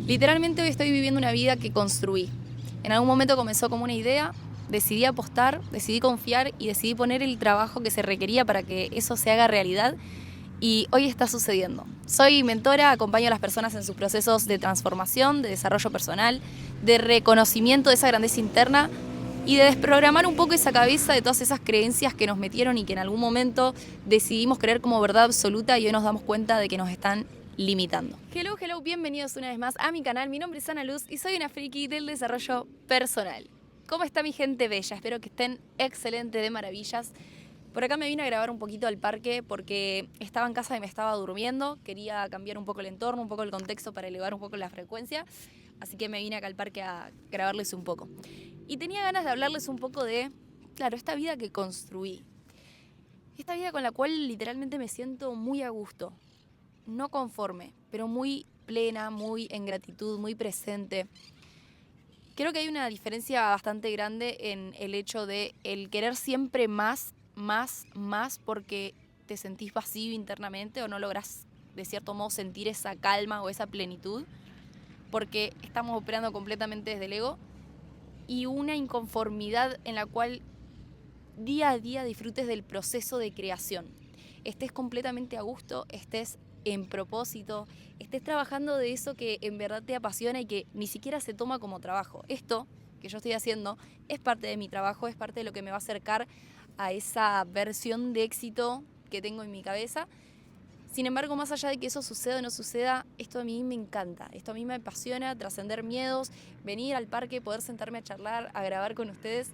Literalmente hoy estoy viviendo una vida que construí. En algún momento comenzó como una idea, decidí apostar, decidí confiar y decidí poner el trabajo que se requería para que eso se haga realidad y hoy está sucediendo. Soy mentora, acompaño a las personas en sus procesos de transformación, de desarrollo personal, de reconocimiento de esa grandeza interna y de desprogramar un poco esa cabeza de todas esas creencias que nos metieron y que en algún momento decidimos creer como verdad absoluta y hoy nos damos cuenta de que nos están limitando. Hello, bienvenidos una vez más a mi canal. Mi nombre es Ana Luz y soy una friki del desarrollo personal. ¿Cómo está mi gente bella? Espero que estén excelentes, de maravillas. Por acá me vine a grabar un poquito al parque porque estaba en casa y me estaba durmiendo. Quería cambiar un poco el entorno, un poco el contexto para elevar un poco la frecuencia. Así que me vine acá al parque a grabarles un poco. Y tenía ganas de hablarles un poco de, claro, esta vida que construí. Esta vida con la cual literalmente me siento muy a gusto. No conforme, pero muy plena, muy en gratitud, muy presente. Creo que hay una diferencia bastante grande en el hecho de el querer siempre más, porque te sentís vacío internamente o no lográs de cierto modo sentir esa calma o esa plenitud, porque estamos operando completamente desde el ego, y una inconformidad en la cual día a día disfrutes del proceso de creación. Estés completamente a gusto, estés en propósito, estés trabajando de eso que en verdad te apasiona y que ni siquiera se toma como trabajo. Esto que yo estoy haciendo es parte de mi trabajo, es parte de lo que me va a acercar a esa versión de éxito que tengo en mi cabeza. Sin embargo, más allá de que eso suceda o no suceda, esto a mí me encanta, esto a mí me apasiona, trascender miedos, venir al parque, poder sentarme a charlar, a grabar con ustedes.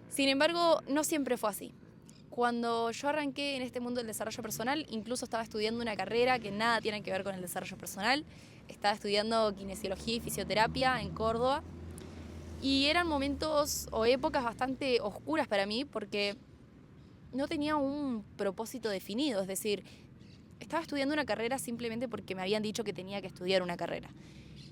Sin embargo, no siempre fue así. Cuando yo arranqué en este mundo del desarrollo personal, incluso estaba estudiando una carrera que nada tiene que ver con el desarrollo personal. Estaba estudiando kinesiología y fisioterapia en Córdoba. Y eran momentos o épocas bastante oscuras para mí porque no tenía un propósito definido. Es decir, estaba estudiando una carrera simplemente porque me habían dicho que tenía que estudiar una carrera.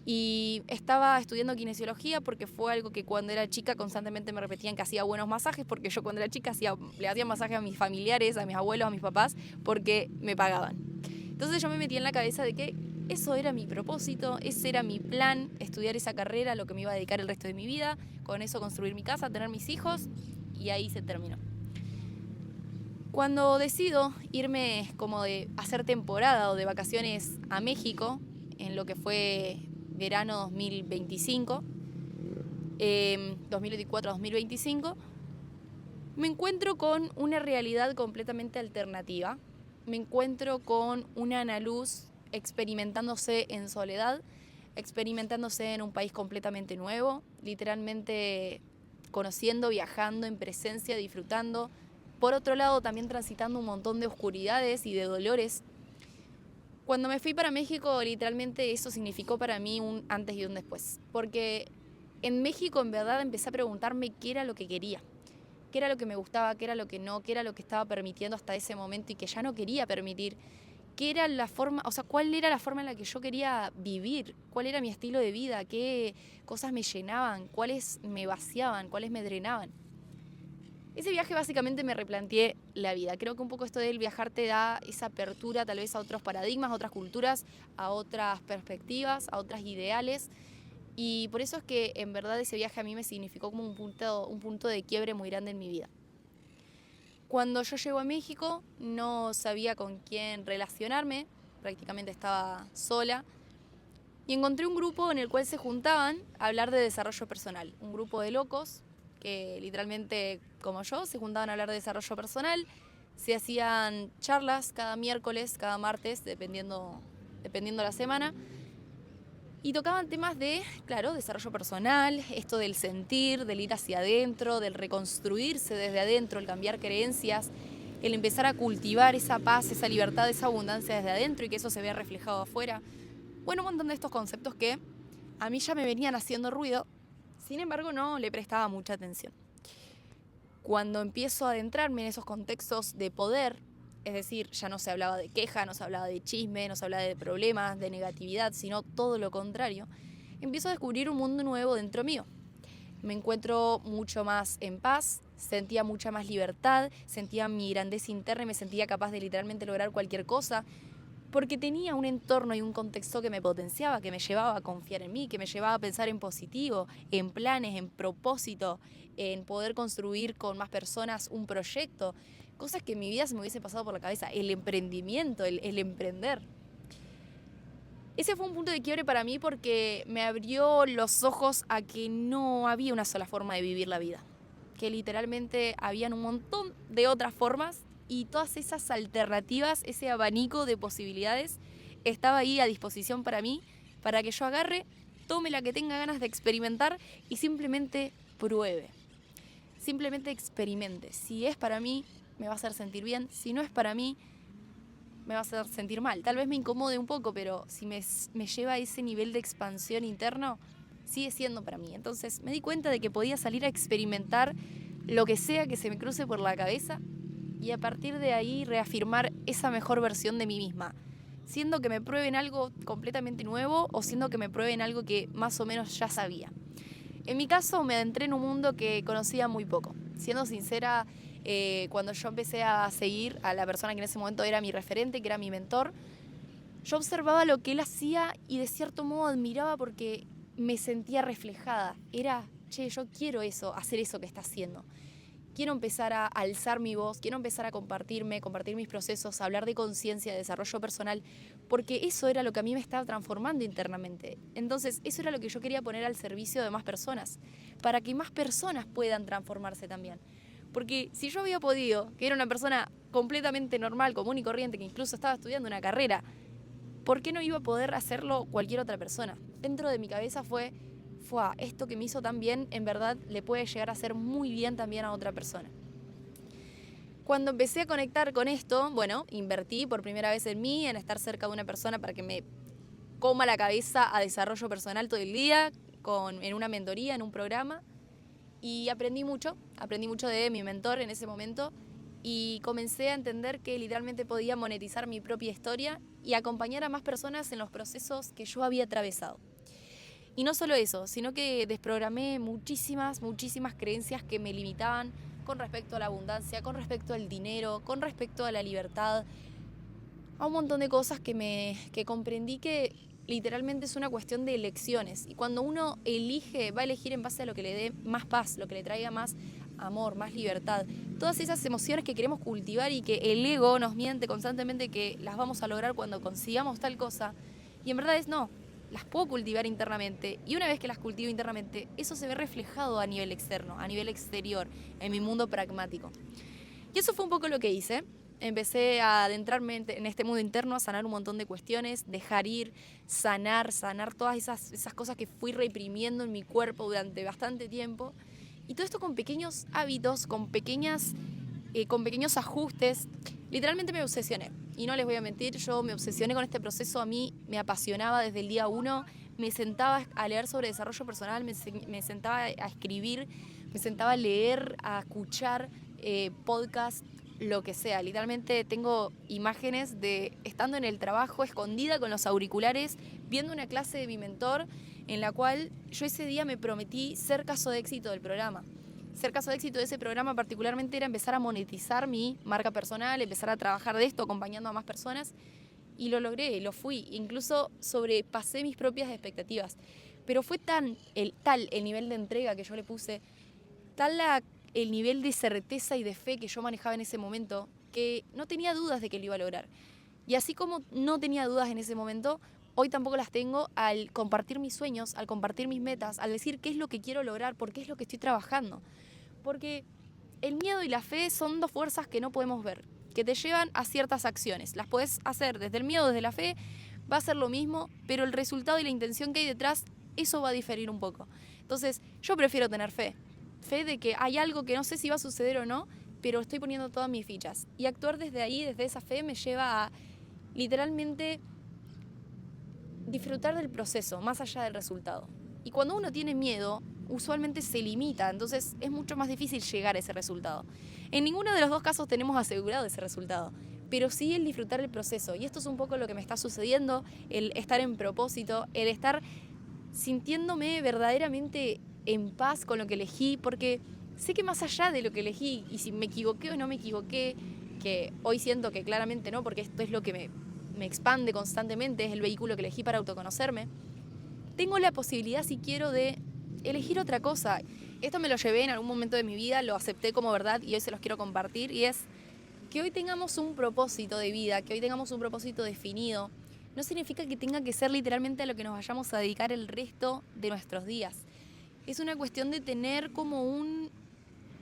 Y estaba estudiando kinesiología porque fue algo que cuando era chica constantemente me repetían que hacía buenos masajes, porque yo cuando era chica le hacía masajes a mis familiares, a mis abuelos, a mis papás, porque me pagaban. Entonces yo me metí en la cabeza de que eso era mi propósito, ese era mi plan, estudiar esa carrera, lo que me iba a dedicar el resto de mi vida, con eso construir mi casa, tener mis hijos, y ahí se terminó. Cuando decido irme como de hacer temporada o de vacaciones a México, en lo que fue verano 2025, 2024-2025, me encuentro con una realidad completamente alternativa. Me encuentro con una Ana Luz experimentándose en soledad, experimentándose en un país completamente nuevo, literalmente conociendo, viajando en presencia, disfrutando. Por otro lado, también transitando un montón de oscuridades y de dolores. Cuando me fui para México, literalmente eso significó para mí un antes y un después. Porque en México, en verdad, empecé a preguntarme qué era lo que quería. Qué era lo que me gustaba, qué era lo que no, qué era lo que estaba permitiendo hasta ese momento y que ya no quería permitir. Qué era la forma, o sea, cuál era la forma en la que yo quería vivir, cuál era mi estilo de vida, qué cosas me llenaban, cuáles me vaciaban, cuáles me drenaban. Ese viaje básicamente me replanteé la vida. Creo que un poco esto del viajar te da esa apertura tal vez a otros paradigmas, a otras culturas, a otras perspectivas, a otras ideales. Y por eso es que en verdad ese viaje a mí me significó como un punto de quiebre muy grande en mi vida. Cuando yo llego a México no sabía con quién relacionarme, prácticamente estaba sola. Y encontré un grupo en el cual se juntaban a hablar de desarrollo personal. Un grupo de locos que literalmente, como yo, se juntaban a hablar de desarrollo personal. Se hacían charlas cada miércoles, cada martes, dependiendo la semana. Y tocaban temas de, claro, desarrollo personal, esto del sentir, del ir hacia adentro, del reconstruirse desde adentro, el cambiar creencias, el empezar a cultivar esa paz, esa libertad, esa abundancia desde adentro y que eso se vea reflejado afuera. Bueno, un montón de estos conceptos que a mí ya me venían haciendo ruido, sin embargo no le prestaba mucha atención. Cuando empiezo a adentrarme en esos contextos de poder, es decir, ya no se hablaba de queja, no se hablaba de chisme, no se hablaba de problemas, de negatividad, sino todo lo contrario, empiezo a descubrir un mundo nuevo dentro mío. Me encuentro mucho más en paz, sentía mucha más libertad, sentía mi grandeza interna y me sentía capaz de literalmente lograr cualquier cosa. porque tenía un entorno y un contexto que me potenciaba, que me llevaba a confiar en mí, que me llevaba a pensar en positivo, en planes, en propósito, en poder construir con más personas un proyecto, cosas que en mi vida se me hubiese pasado por la cabeza, el emprendimiento, el emprender. Ese fue un punto de quiebre para mí porque me abrió los ojos a que no había una sola forma de vivir la vida, que literalmente habían un montón de otras formas y todas esas alternativas, ese abanico de posibilidades estaba ahí a disposición para mí, para que yo agarre, tome la que tenga ganas de experimentar y simplemente pruebe. Simplemente experimente. Si es para mí, me va a hacer sentir bien. Si no es para mí, me va a hacer sentir mal. Tal vez me incomode un poco, pero si me lleva a ese nivel de expansión interno, sigue siendo para mí. Entonces me di cuenta de que podía salir a experimentar lo que sea que se me cruce por la cabeza y a partir de ahí reafirmar esa mejor versión de mí misma, siendo que me prueben algo completamente nuevo o siendo que me prueben algo que más o menos ya sabía. En mi caso me adentré en un mundo que conocía muy poco. Siendo sincera, cuando yo empecé a seguir a la persona que en ese momento era mi referente, que era mi mentor, yo observaba lo que él hacía y de cierto modo admiraba porque me sentía reflejada. Era, che, yo quiero eso, hacer eso que está haciendo. Quiero empezar a alzar mi voz, quiero empezar a compartir mis procesos, a hablar de conciencia, de desarrollo personal, porque eso era lo que a mí me estaba transformando internamente. Entonces, eso era lo que yo quería poner al servicio de más personas, para que más personas puedan transformarse también. Porque si yo había podido, que era una persona completamente normal, común y corriente, que incluso estaba estudiando una carrera, ¿por qué no iba a poder hacerlo cualquier otra persona? Dentro de mi cabeza fue esto que me hizo tan bien, en verdad le puede llegar a hacer muy bien también a otra persona. Cuando empecé a conectar con esto, bueno, invertí por primera vez en mí, en estar cerca de una persona para que me coma la cabeza a desarrollo personal todo el día, en una mentoría, en un programa, y aprendí mucho de mi mentor en ese momento y comencé a entender que literalmente podía monetizar mi propia historia y acompañar a más personas en los procesos que yo había atravesado. Y no solo eso, sino que desprogramé muchísimas creencias que me limitaban con respecto a la abundancia, con respecto al dinero, con respecto a la libertad, a un montón de cosas que comprendí que literalmente es una cuestión de elecciones. Y cuando uno elige, va a elegir en base a lo que le dé más paz, lo que le traiga más amor, más libertad. Todas esas emociones que queremos cultivar y que el ego nos miente constantemente que las vamos a lograr cuando consigamos tal cosa. Y en verdad no. Las puedo cultivar internamente y una vez que las cultivo internamente, eso se ve reflejado a nivel externo, a nivel exterior, en mi mundo pragmático. Y eso fue un poco lo que hice. Empecé a adentrarme en este mundo interno, a sanar un montón de cuestiones, dejar ir, sanar todas esas cosas que fui reprimiendo en mi cuerpo durante bastante tiempo. Y todo esto con pequeños hábitos, con pequeños ajustes. Literalmente me obsesioné. Y no les voy a mentir, yo me obsesioné con este proceso, a mí me apasionaba desde el día 1, me sentaba a leer sobre desarrollo personal, me sentaba a escribir, me sentaba a leer, a escuchar podcast, lo que sea. Literalmente tengo imágenes de estando en el trabajo, escondida con los auriculares, viendo una clase de mi mentor, en la cual yo ese día me prometí ser caso de éxito del programa. Ser caso de éxito de ese programa particularmente era empezar a monetizar mi marca personal, empezar a trabajar de esto acompañando a más personas y lo logré, lo fui, incluso sobrepasé mis propias expectativas. Pero fue tal el nivel de entrega que yo le puse, el nivel de certeza y de fe que yo manejaba en ese momento, que no tenía dudas de que lo iba a lograr. Y así como no tenía dudas en ese momento, hoy tampoco las tengo al compartir mis sueños, al compartir mis metas, al decir qué es lo que quiero lograr, por qué es lo que estoy trabajando. Porque el miedo y la fe son dos fuerzas que no podemos ver, que te llevan a ciertas acciones. Las puedes hacer desde el miedo, desde la fe, va a ser lo mismo, pero el resultado y la intención que hay detrás, eso va a diferir un poco. Entonces, yo prefiero tener fe. Fe de que hay algo que no sé si va a suceder o no, pero estoy poniendo todas mis fichas. Y actuar desde ahí, desde esa fe, me lleva a literalmente disfrutar del proceso, más allá del resultado. Y cuando uno tiene miedo, usualmente se limita, entonces es mucho más difícil llegar a ese resultado. En ninguno de los dos casos tenemos asegurado ese resultado, pero sí el disfrutar el proceso. Y esto es un poco lo que me está sucediendo, el estar en propósito, el estar sintiéndome verdaderamente en paz con lo que elegí, porque sé que más allá de lo que elegí, y si me equivoqué o no me equivoqué, que hoy siento que claramente no, porque esto es lo que me expande constantemente, es el vehículo que elegí para autoconocerme, tengo la posibilidad, si quiero, de elegir otra cosa. Esto me lo llevé en algún momento de mi vida, lo acepté como verdad y hoy se los quiero compartir, y es que hoy tengamos un propósito de vida, que hoy tengamos un propósito definido, no significa que tenga que ser literalmente a lo que nos vayamos a dedicar el resto de nuestros días. Es una cuestión de tener como un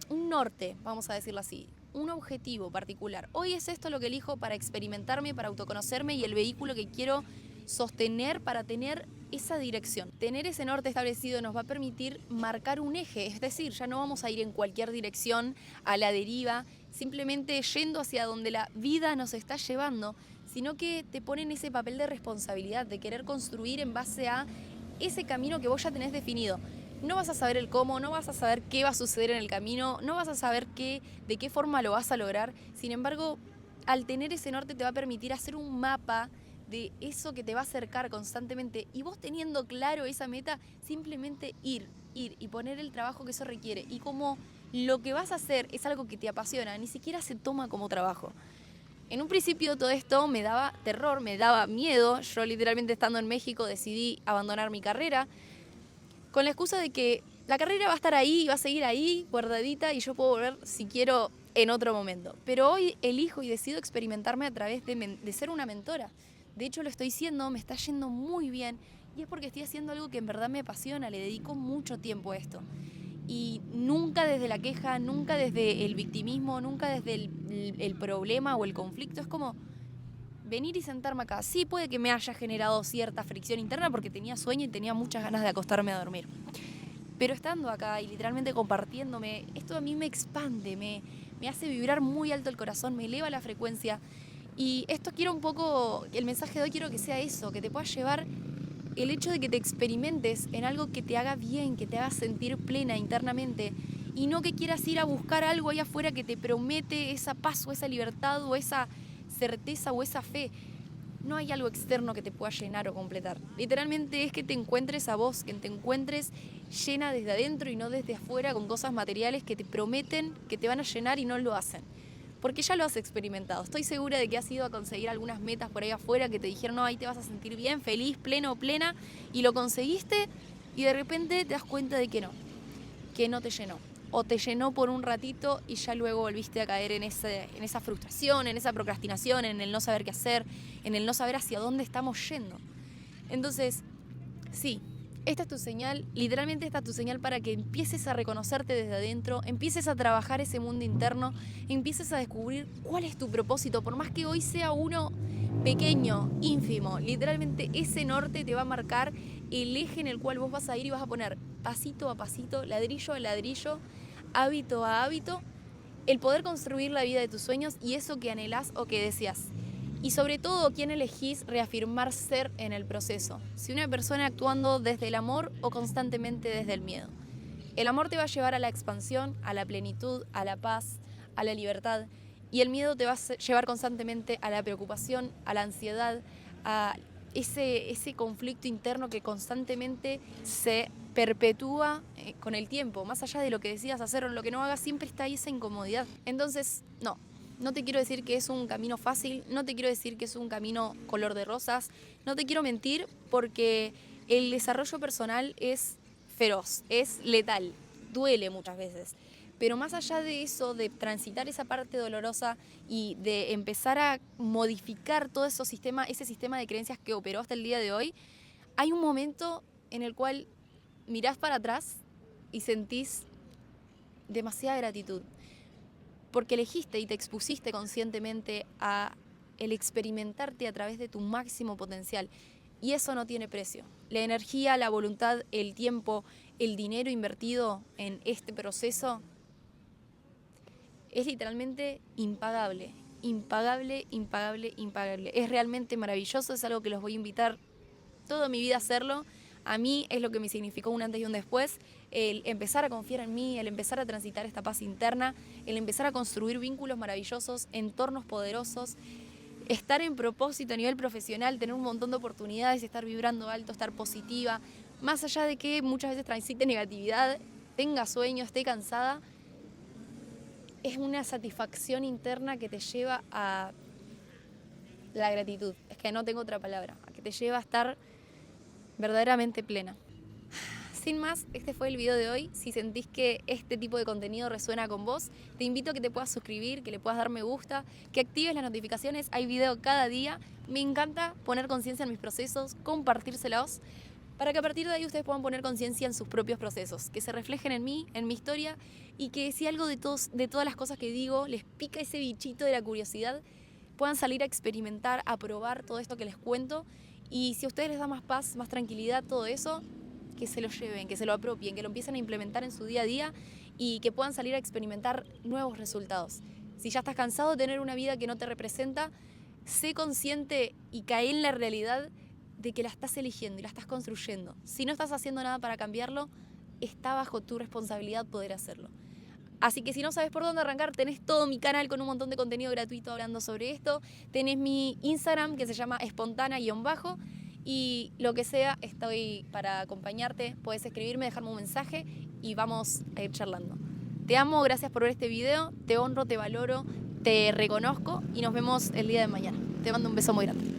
norte, vamos a decirlo así, un objetivo particular. Hoy es esto lo que elijo para experimentarme, para autoconocerme, y el vehículo que quiero sostener para tener esa dirección. Tener ese norte establecido nos va a permitir marcar un eje, es decir, ya no vamos a ir en cualquier dirección a la deriva, simplemente yendo hacia donde la vida nos está llevando, sino que te pone en ese papel de responsabilidad, de querer construir en base a ese camino que vos ya tenés definido. No vas a saber el cómo, no vas a saber qué va a suceder en el camino, no vas a saber de qué forma lo vas a lograr. Sin embargo, al tener ese norte te va a permitir hacer un mapa de eso que te va a acercar constantemente, y vos teniendo claro esa meta, simplemente ir y poner el trabajo que eso requiere. Y como lo que vas a hacer es algo que te apasiona, ni siquiera se toma como trabajo. En un principio todo esto me daba terror, me daba miedo. Yo literalmente, estando en México, decidí abandonar mi carrera con la excusa de que la carrera va a estar ahí, va a seguir ahí, guardadita, y yo puedo volver si quiero en otro momento. Pero hoy elijo y decido experimentarme a través de ser una mentora. De hecho, lo estoy siendo, me está yendo muy bien, y es porque estoy haciendo algo que en verdad me apasiona, le dedico mucho tiempo a esto. Y nunca desde la queja, nunca desde el victimismo, nunca desde el problema o el conflicto. Es como venir y sentarme acá. Sí, puede que me haya generado cierta fricción interna porque tenía sueño y tenía muchas ganas de acostarme a dormir. Pero estando acá y literalmente compartiéndome, esto a mí me expande, me hace vibrar muy alto el corazón, me eleva la frecuencia. Y esto quiero un poco, el mensaje de hoy quiero que sea eso, que te pueda llevar el hecho de que te experimentes en algo que te haga bien, que te haga sentir plena internamente, y no que quieras ir a buscar algo ahí afuera que te promete esa paz o esa libertad o esa certeza o esa fe. No hay algo externo que te pueda llenar o completar. Literalmente es que te encuentres a vos, que te encuentres llena desde adentro y no desde afuera con cosas materiales que te prometen que te van a llenar y no lo hacen. Porque ya lo has experimentado. Estoy segura de que has ido a conseguir algunas metas por ahí afuera que te dijeron, no, ahí te vas a sentir bien, feliz, pleno o plena, y lo conseguiste, y de repente te das cuenta de que no te llenó. O te llenó por un ratito y ya luego volviste a caer en esa frustración, en esa procrastinación, en el no saber qué hacer, en el no saber hacia dónde estamos yendo. Entonces, sí, esta es tu señal, literalmente esta es tu señal para que empieces a reconocerte desde adentro, empieces a trabajar ese mundo interno, empieces a descubrir cuál es tu propósito, por más que hoy sea uno pequeño, ínfimo. Literalmente ese norte te va a marcar el eje en el cual vos vas a ir y vas a poner pasito a pasito, ladrillo a ladrillo, hábito a hábito, el poder construir la vida de tus sueños y eso que anhelás o que deseas. Y sobre todo, quién elegís reafirmar ser en el proceso. Si una persona actuando desde el amor o constantemente desde el miedo. El amor te va a llevar a la expansión, a la plenitud, a la paz, a la libertad. Y el miedo te va a llevar constantemente a la preocupación, a la ansiedad, a ese conflicto interno que constantemente se perpetúa con el tiempo. Más allá de lo que decidas hacer o lo que no hagas, siempre está ahí esa incomodidad. Entonces, no te quiero decir que es un camino fácil, no te quiero decir que es un camino color de rosas, no te quiero mentir, porque el desarrollo personal es feroz, es letal, duele muchas veces. Pero más allá de eso, de transitar esa parte dolorosa y de empezar a modificar todo ese sistema de creencias que operó hasta el día de hoy, hay un momento en el cual mirás para atrás y sentís demasiada gratitud. Porque elegiste y te expusiste conscientemente a el experimentarte a través de tu máximo potencial. Y eso no tiene precio. La energía, la voluntad, el tiempo, el dinero invertido en este proceso es literalmente impagable. Impagable, impagable, impagable. Es realmente maravilloso, es algo que los voy a invitar toda mi vida a hacerlo. A mí es lo que me significó un antes y un después, el empezar a confiar en mí, el empezar a transitar esta paz interna, el empezar a construir vínculos maravillosos, entornos poderosos, estar en propósito a nivel profesional, tener un montón de oportunidades, estar vibrando alto, estar positiva, más allá de que muchas veces transite negatividad, tenga sueño, esté cansada, es una satisfacción interna que te lleva a la gratitud. Es que no tengo otra palabra, a que te lleva a estar verdaderamente plena. Sin más, este fue el video de hoy. Si sentís que este tipo de contenido resuena con vos, te invito a que te puedas suscribir, que le puedas dar me gusta, que actives las notificaciones. Hay video cada día. Me encanta poner conciencia en mis procesos, compartírselos, para que a partir de ahí ustedes puedan poner conciencia en sus propios procesos, que se reflejen en mí, en mi historia, y que si algo de todas las cosas que digo les pica ese bichito de la curiosidad, puedan salir a experimentar, a probar todo esto que les cuento. Y si a ustedes les da más paz, más tranquilidad, todo eso, que se lo lleven, que se lo apropien, que lo empiecen a implementar en su día a día y que puedan salir a experimentar nuevos resultados. Si ya estás cansado de tener una vida que no te representa, sé consciente y cae en la realidad de que la estás eligiendo y la estás construyendo. Si no estás haciendo nada para cambiarlo, está bajo tu responsabilidad poder hacerlo. Así que si no sabes por dónde arrancar, tenés todo mi canal con un montón de contenido gratuito hablando sobre esto. Tenés mi Instagram que se llama espontana_, y lo que sea, estoy para acompañarte. Puedes escribirme, dejarme un mensaje y vamos a ir charlando. Te amo, gracias por ver este video, te honro, te valoro, te reconozco y nos vemos el día de mañana. Te mando un beso muy grande.